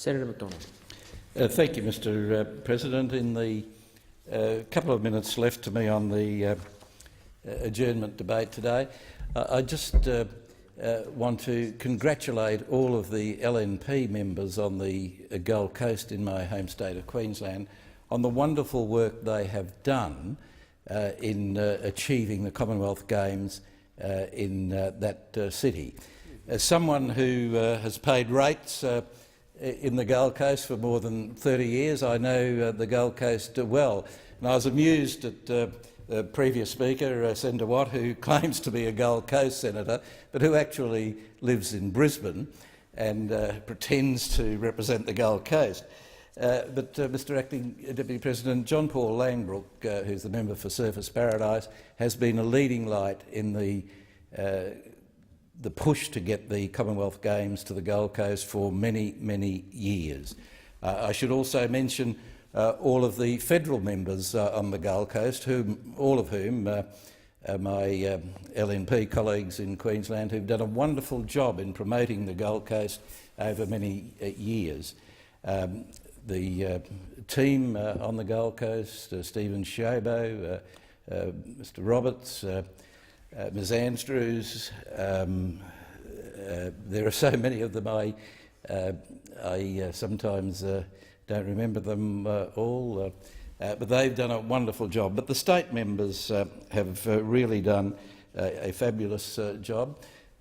Senator McDonald. Thank you, Mr President. In the couple of minutes left to me on the adjournment debate today, I just want to congratulate all of the LNP members on the Gold Coast in my home state of Queensland on the wonderful work they have done in achieving the Commonwealth Games in that city. As someone who has paid rates in the Gold Coast for more than 30 years, I know the Gold Coast well. And I was amused at the previous speaker, Senator Watt, who claims to be a Gold Coast senator, but who actually lives in Brisbane and pretends to represent the Gold Coast. Mr Acting Deputy President, John Paul Langbrook, who's the member for Surfers Paradise, has been a leading light in the push to get the Commonwealth Games to the Gold Coast for many, many years. I should also mention all of the federal members on the Gold Coast, all of whom are my LNP colleagues in Queensland, who've done a wonderful job in promoting the Gold Coast over many years. The team on the Gold Coast, Stephen Shobo, Mr Roberts, Ms Andrews, there are so many of them I sometimes don't remember them all, but they've done a wonderful job. But the state members have really done a fabulous job,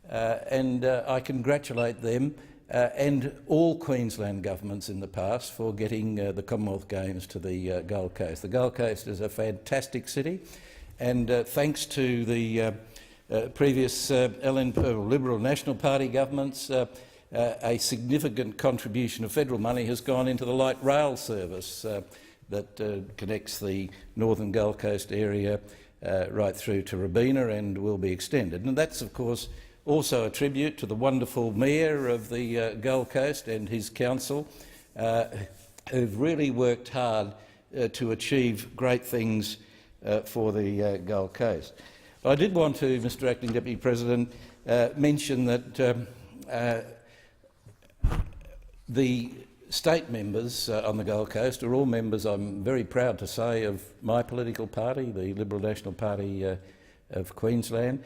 and I congratulate them and all Queensland governments in the past for getting the Commonwealth Games to the Gold Coast. The Gold Coast is a fantastic city, and thanks to the previous Liberal National Party governments, a significant contribution of federal money has gone into the light rail service that connects the northern Gold Coast area right through to Robina and will be extended. And that's, of course, also a tribute to the wonderful Mayor of the Gold Coast and his council, who've really worked hard to achieve great things for the Gold Coast. I did want to, Mr Acting Deputy President, mention that the state members on the Gold Coast are all members, I'm very proud to say, of my political party, the Liberal National Party of Queensland.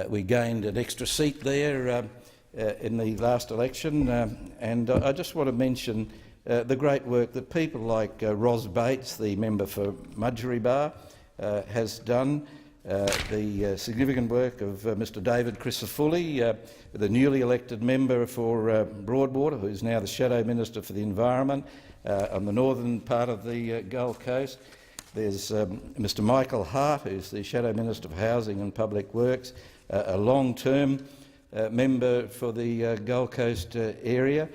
We gained an extra seat there in the last election, and I just want to mention the great work that people like Ros Bates, the member for Mudgery has done, the significant work of Mr David Crisafulli, the newly elected member for Broadwater, who is now the Shadow Minister for the Environment on the northern part of the Gold Coast. There's Mr Michael Hart, who's the Shadow Minister for Housing and Public Works, a long-term member for the Gold Coast area,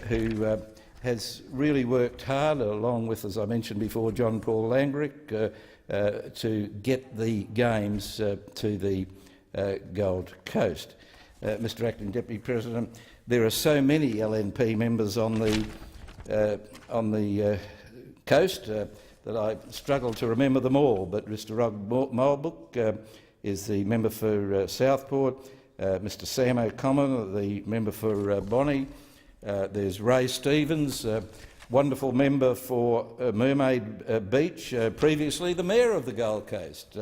who has really worked hard, along with, as I mentioned before, John Paul Langbrook, to get the Games to the Gold Coast. Mr Acting Deputy President, there are so many LNP members on the coast that I struggle to remember them all, but Mr Rod Mulbook is the member for Southport, Mr Sam O'Connor, the member for Bonnie, there's Ray Stevens, wonderful member for Mermaid Beach, previously the Mayor of the Gold Coast,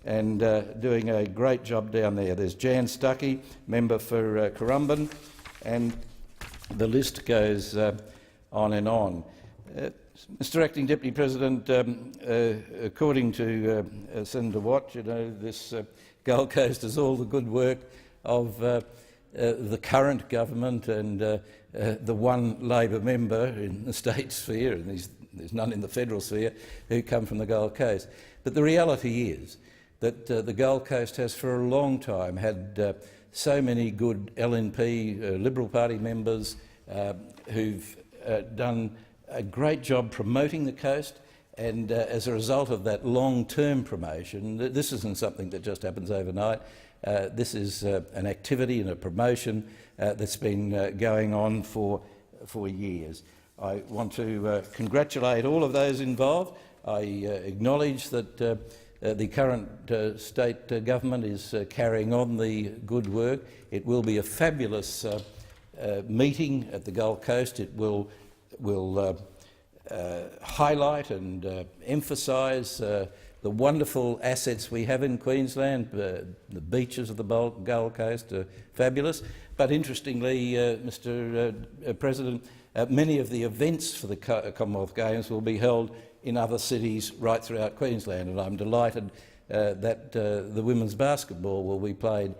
and doing a great job down there. There's Jan Stuckey, member for Currumbin, and the list goes on and on. Mr Acting Deputy President, according to Senator Watt, you know, this Gold Coast is all the good work of the current government and the one Labor member in the state sphere, and there's none in the federal sphere, who come from the Gold Coast. But the reality is that the Gold Coast has for a long time had so many good LNP, Liberal Party members who've done a great job promoting the coast, and as a result of that long-term promotion, this isn't something that just happens overnight. This is an activity and a promotion that's been going on for years. I want to congratulate all of those involved. I acknowledge that the current state government is carrying on the good work. It will be a fabulous meeting at the Gold Coast. It will highlight and emphasise the wonderful assets we have in Queensland. The beaches of the Gold Coast are fabulous. But interestingly, Mr President, many of the events for the Commonwealth Games will be held in other cities right throughout Queensland, and I'm delighted that the women's basketball will be played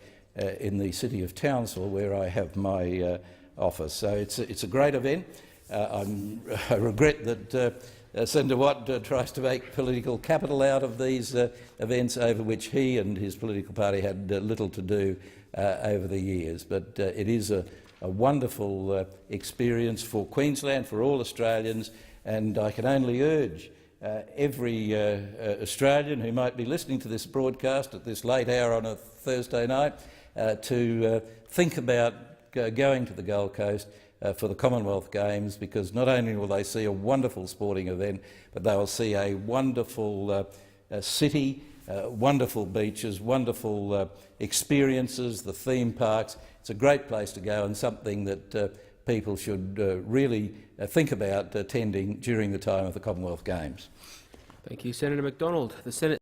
in the city of Townsville, where I have my office. So it's a great event. I regret that Senator Watt tries to make political capital out of these events, over which he and his political party had little to do over the years. But it is a wonderful experience for Queensland, for all Australians, and I can only urge every Australian who might be listening to this broadcast at this late hour on a Thursday night to think about going to the Gold Coast for the Commonwealth Games, because not only will they see a wonderful sporting event, but they will see a wonderful city, wonderful beaches, wonderful experiences, the theme parks. It's a great place to go, and something that people should really think about attending during the time of the Commonwealth Games. Thank you, Senator McDonald. The Senate